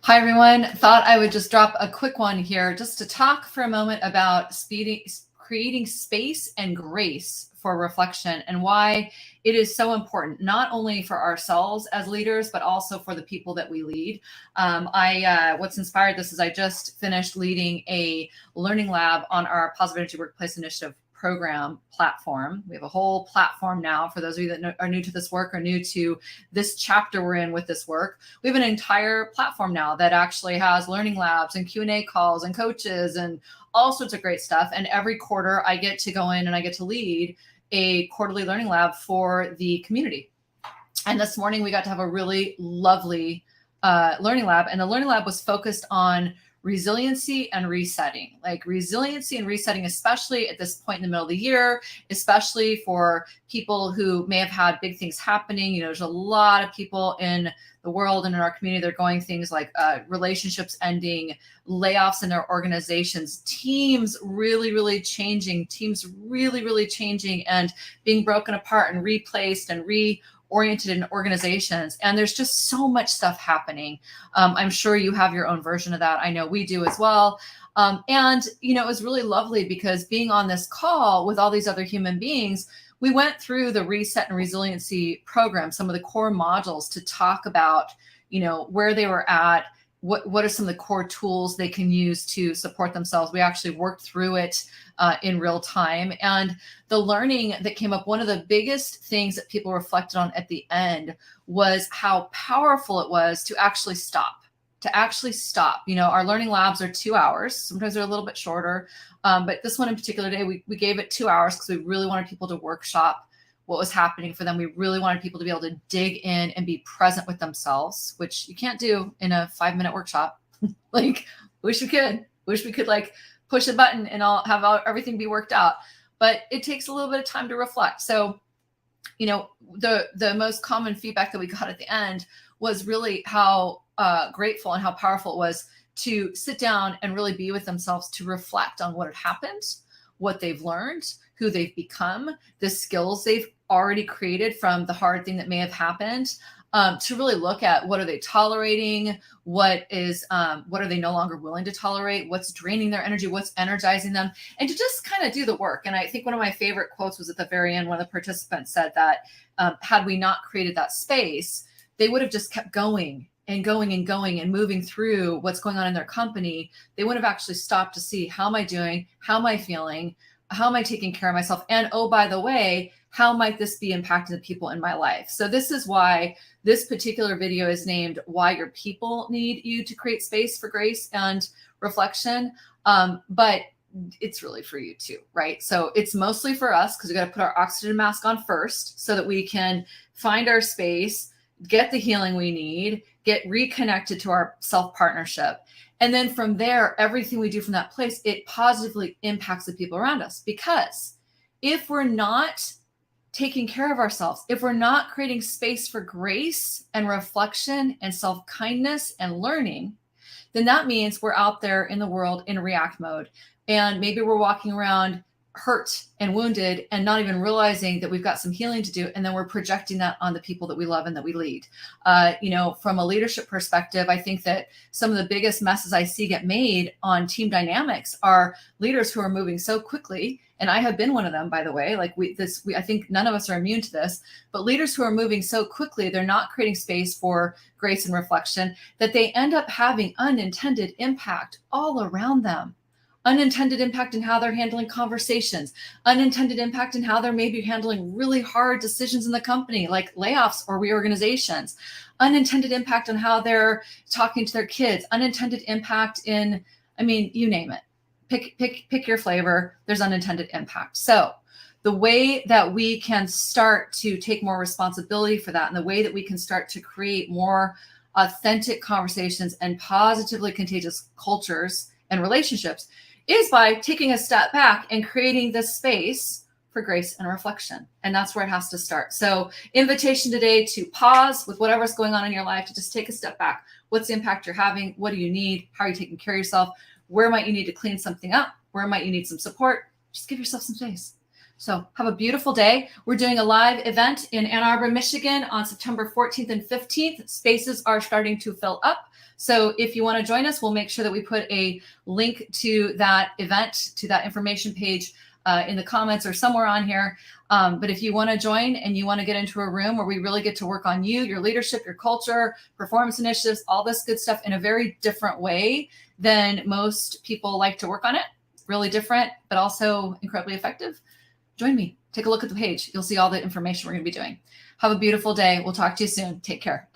Hi, everyone. Thought I would just drop a quick one here just to talk for a moment about creating space and grace for reflection and why it is so important, not only for ourselves as leaders, but also for the people that we lead. What's inspired this is I just finished leading a learning lab on our Positive Energy Workplace Initiative program platform. We have a whole platform now for those of you that are new to this work or new to this chapter we're in with this work. We have an entire platform now that actually has learning labs and Q&A calls and coaches and all sorts of great stuff. And every quarter I get to go in and I get to lead a quarterly learning lab for the community. And this morning we got to have a really lovely learning lab. And the learning lab was focused on resiliency and resetting, especially at this point in the middle of the year, especially for people who may have had big things happening. There's a lot of people in the world and in our community, they're going things like relationships ending, layoffs in their organizations, teams really changing, and being broken apart and replaced and oriented in organizations. And there's just so much stuff happening. I'm sure you have your own version of that. I know we do as well. It was really lovely because being on this call with all these other human beings, we went through the reset and resiliency program, some of the core modules to talk about, where they were at, what are some of the core tools they can use to support themselves. We actually worked through it in real time. And the learning that came up, one of the biggest things that people reflected on at the end was how powerful it was to actually stop. Our learning labs are 2 hours. Sometimes they're a little bit shorter. But this one in particular day, we gave it 2 hours because we really wanted people to workshop what was happening for them. We really wanted people to be able to dig in and be present with themselves, which you can't do in a 5-minute workshop. Wish we could push a button and have everything be worked out. But it takes a little bit of time to reflect. So, the most common feedback that we got at the end was really how grateful and how powerful it was to sit down and really be with themselves, to reflect on what had happened, what they've learned, who they've become, the skills they've already created from the hard thing that may have happened, to really look at what are they tolerating, what are they no longer willing to tolerate, what's draining their energy, what's energizing them, and to just kind of do the work. And I think one of my favorite quotes was at the very end. One of the participants said that had we not created that space, they would have just kept going and moving through what's going on in their company. They wouldn't have actually stopped to see, how am I doing? How am I feeling? How am I taking care of myself? And oh, by the way, how might this be impacting the people in my life? So this is why this particular video is named Why Your People Need You to Create Space for Grace and Reflection. But it's really for you too, right? So it's mostly for us because we got to put our oxygen mask on first so that we can find our space, get the healing we need, get reconnected to our self-partnership. And then from there, everything we do from that place, it positively impacts the people around us. Because if we're not taking care of ourselves, if we're not creating space for grace and reflection and self-kindness and learning, then that means we're out there in the world in react mode. And maybe we're walking around hurt and wounded and not even realizing that we've got some healing to do. And then we're projecting that on the people that we love and that we lead. From a leadership perspective, I think that some of the biggest messes I see get made on team dynamics are leaders who are moving so quickly. And I have been one of them, by the way. I think none of us are immune to this, but leaders who are moving so quickly, they're not creating space for grace and reflection, that they end up having unintended impact all around them. Unintended impact in how they're handling conversations, unintended impact in how they're maybe handling really hard decisions in the company, like layoffs or reorganizations, unintended impact on how they're talking to their kids, unintended impact in, you name it. Pick your flavor. There's unintended impact. So the way that we can start to take more responsibility for that, and the way that we can start to create more authentic conversations and positively contagious cultures and relationships, is by taking a step back and creating this space for grace and reflection. And that's where it has to start. So invitation today to pause with whatever's going on in your life, to just take a step back. What's the impact you're having? What do you need? How are you taking care of yourself? Where might you need to clean something up? Where might you need some support? Just give yourself some space. So have a beautiful day. We're doing a live event in Ann Arbor, Michigan on September 14th and 15th. Spaces are starting to fill up. So if you want to join us, we'll make sure that we put a link to that event, to that information page in the comments or somewhere on here. But if you want to join and you want to get into a room where we really get to work on you, your leadership, your culture, performance initiatives, all this good stuff in a very different way than most people like to work on it, really different, but also incredibly effective, join me. Take a look at the page. You'll see all the information we're going to be doing. Have a beautiful day. We'll talk to you soon. Take care.